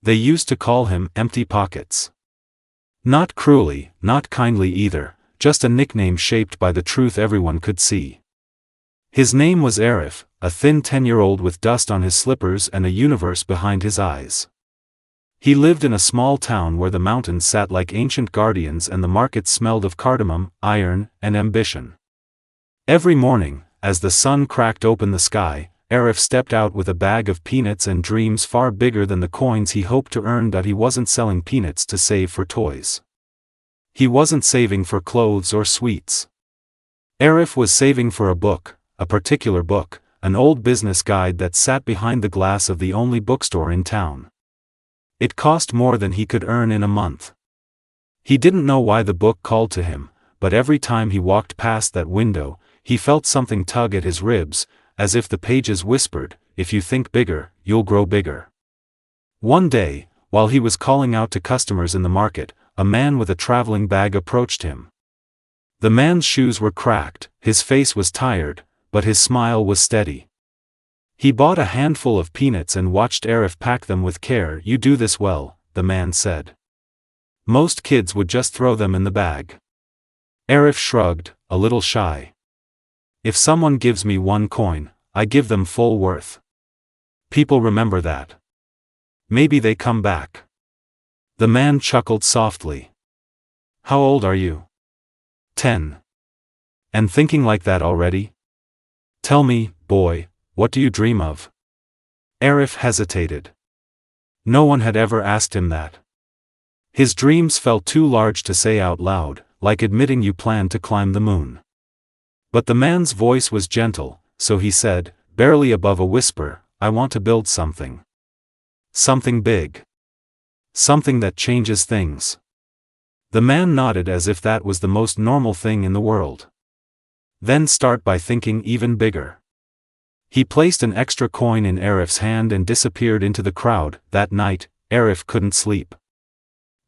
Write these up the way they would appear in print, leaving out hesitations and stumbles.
They used to call him Empty Pockets. Not cruelly, not kindly either, just a nickname shaped by the truth everyone could see. His name was Arif, a thin 10-year-old with dust on his slippers and a universe behind his eyes. He lived in a small town where the mountains sat like ancient guardians and the markets smelled of cardamom, iron, and ambition. Every morning, as the sun cracked open the sky, Arif stepped out with a bag of peanuts and dreams far bigger than the coins he hoped to earn. But he wasn't selling peanuts to save for toys. He wasn't saving for clothes or sweets. Arif was saving for a book, a particular book, an old business guide that sat behind the glass of the only bookstore in town. It cost more than he could earn in a month. He didn't know why the book called to him, but every time he walked past that window, he felt something tug at his ribs, as if the pages whispered, "If you think bigger, you'll grow bigger." One day, while he was calling out to customers in the market, a man with a traveling bag approached him. The man's shoes were cracked, his face was tired, but his smile was steady. He bought a handful of peanuts and watched Arif pack them with care. "You do this well," the man said. "Most kids would just throw them in the bag." Arif shrugged, a little shy. "If someone gives me 1 coin, I give them full worth. People remember that. Maybe they come back." The man chuckled softly. "How old are you?" 10. "And thinking like that already? Tell me, boy, what do you dream of?" Arif hesitated. No one had ever asked him that. His dreams felt too large to say out loud, like admitting you plan to climb the moon. But the man's voice was gentle, so he said, barely above a whisper, "I want to build something. Something big. Something that changes things." The man nodded as if that was the most normal thing in the world. "Then start by thinking even bigger." He placed an extra coin in Arif's hand and disappeared into the crowd. That night, Arif couldn't sleep.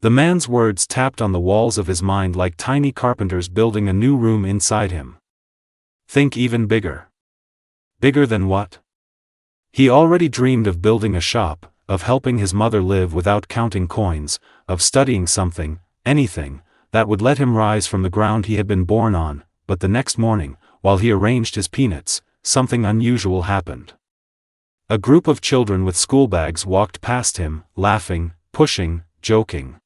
The man's words tapped on the walls of his mind like tiny carpenters building a new room inside him. Think even bigger. Bigger than what? He already dreamed of building a shop, of helping his mother live without counting coins, of studying something, anything, that would let him rise from the ground he had been born on. But the next morning, while he arranged his peanuts, something unusual happened. A group of children with school bags walked past him, laughing, pushing, joking.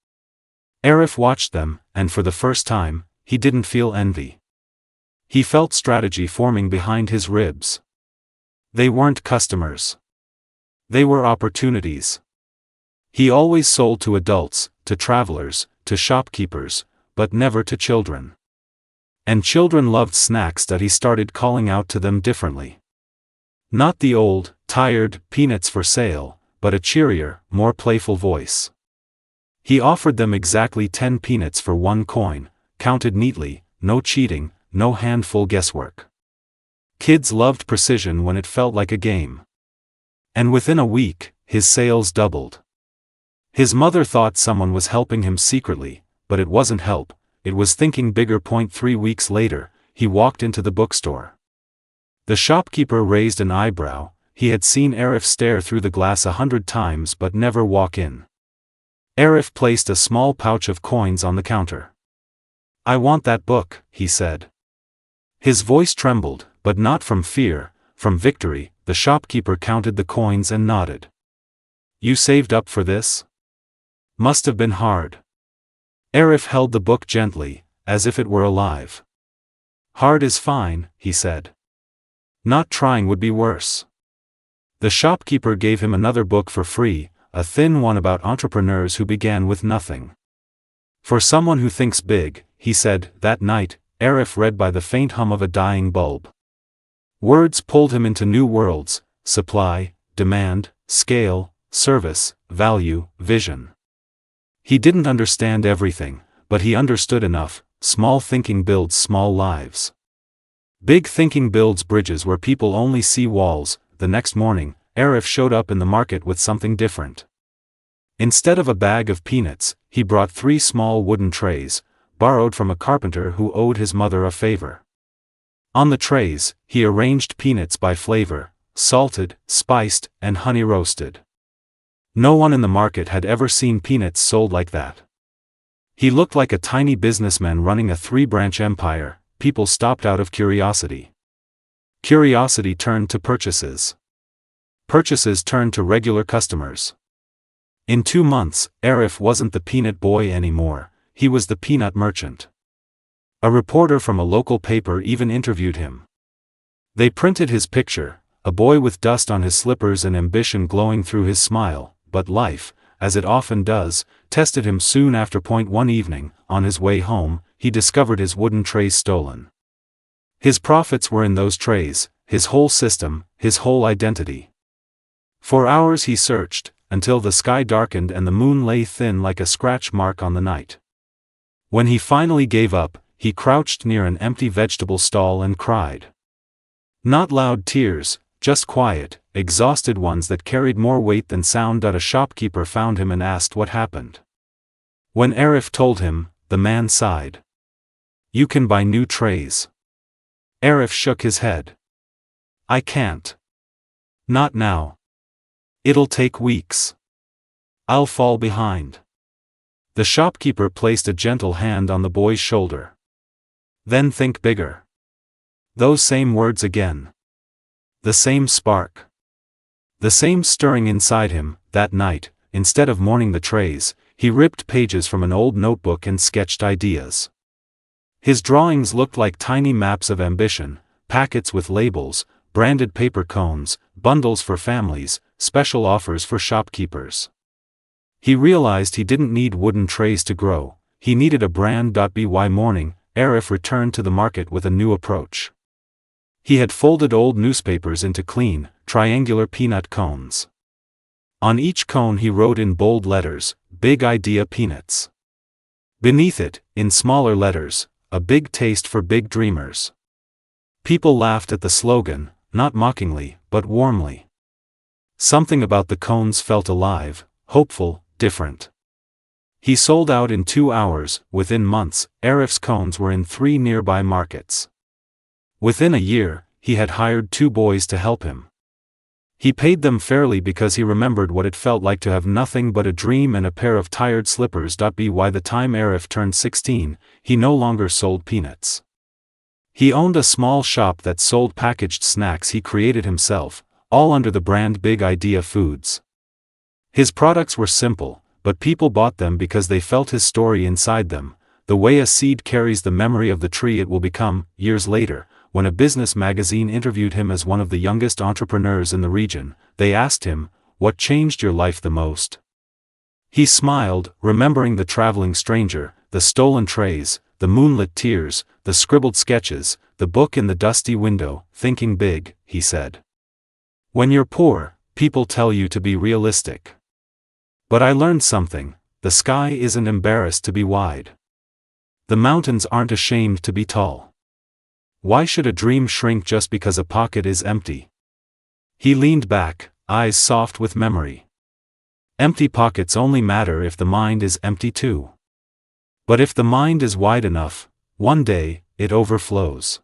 Arif watched them, and for the first time, he didn't feel envy. He felt strategy forming behind his ribs. They weren't customers. They were opportunities. He always sold to adults, to travelers, to shopkeepers, but never to children. And children loved snacks that he started calling out to them differently. Not the old, tired, peanuts for sale, but a cheerier, more playful voice. He offered them exactly 10 peanuts for 1 coin, counted neatly, no cheating, no handful guesswork. Kids loved precision when it felt like a game. And within a week, his sales doubled. His mother thought someone was helping him secretly, but it wasn't help. It was thinking bigger. 3 weeks later, he walked into the bookstore. The shopkeeper raised an eyebrow. He had seen Arif stare through the glass 100 times but never walk in. Arif placed a small pouch of coins on the counter. "I want that book," he said. His voice trembled, but not from fear, from victory. The shopkeeper counted the coins and nodded. "You saved up for this? Must have been hard." Arif held the book gently, as if it were alive. "Hard is fine," he said. "Not trying would be worse." The shopkeeper gave him another book for free, a thin one about entrepreneurs who began with nothing. "For someone who thinks big," he said. That night, Arif read by the faint hum of a dying bulb. Words pulled him into new worlds: supply, demand, scale, service, value, vision. He didn't understand everything, but he understood enough. Small thinking builds small lives. Big thinking builds bridges where people only see walls. The next morning, Arif showed up in the market with something different. Instead of a bag of peanuts, he brought 3 small wooden trays, borrowed from a carpenter who owed his mother a favor. On the trays, he arranged peanuts by flavor: salted, spiced, and honey roasted. No one in the market had ever seen peanuts sold like that. He looked like a tiny businessman running a 3-branch empire. People stopped out of curiosity. Curiosity turned to purchases. Purchases turned to regular customers. In 2 months, Arif wasn't the peanut boy anymore, he was the peanut merchant. A reporter from a local paper even interviewed him. They printed his picture, a boy with dust on his slippers and ambition glowing through his smile, but life, as it often does, tested him soon after. One evening, on his way home, he discovered his wooden trays stolen. His profits were in those trays, his whole system, his whole identity. For hours he searched, until the sky darkened and the moon lay thin like a scratch mark on the night. When he finally gave up, he crouched near an empty vegetable stall and cried. Not loud tears, just quiet, exhausted ones that carried more weight than sound. A shopkeeper found him and asked what happened. When Arif told him, the man sighed. "You can buy new trays." Arif shook his head. "I can't. Not now. It'll take weeks. I'll fall behind." The shopkeeper placed a gentle hand on the boy's shoulder. "Then think bigger." Those same words again. The same spark. The same stirring inside him. That night, instead of mourning the trays, he ripped pages from an old notebook and sketched ideas. His drawings looked like tiny maps of ambition, packets with labels, branded paper cones, bundles for families, special offers for shopkeepers. He realized he didn't need wooden trays to grow, he needed a brand. By morning, Arif returned to the market with a new approach. He had folded old newspapers into clean, triangular peanut cones. On each cone he wrote in bold letters, "Big Idea Peanuts." Beneath it, in smaller letters, "A big taste for big dreamers." People laughed at the slogan, not mockingly, but warmly. Something about the cones felt alive, hopeful, different. He sold out in 2 hours. Within months, Arif's cones were in 3 nearby markets. Within a year, he had hired 2 boys to help him. He paid them fairly because he remembered what it felt like to have nothing but a dream and a pair of tired slippers. By the time Arif turned 16, he no longer sold peanuts. He owned a small shop that sold packaged snacks he created himself, all under the brand Big Idea Foods. His products were simple, but people bought them because they felt his story inside them, the way a seed carries the memory of the tree it will become. Years later, when a business magazine interviewed him as one of the youngest entrepreneurs in the region, they asked him, "What changed your life the most?" He smiled, remembering the traveling stranger, the stolen trays, the moonlit tears, the scribbled sketches, the book in the dusty window. "Thinking big," he said. "When you're poor, people tell you to be realistic. But I learned something: the sky isn't embarrassed to be wide. The mountains aren't ashamed to be tall. Why should a dream shrink just because a pocket is empty?" He leaned back, eyes soft with memory. Empty pockets only matter if the mind is empty too. But if the mind is wide enough, one day, it overflows.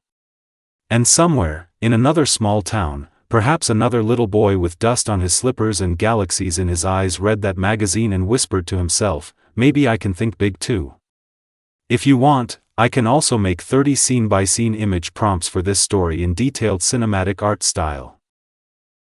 And somewhere, in another small town, perhaps another little boy with dust on his slippers and galaxies in his eyes read that magazine and whispered to himself, "Maybe I can think big too. If you want, I can also make 30 scene-by-scene image prompts for this story in detailed cinematic art style."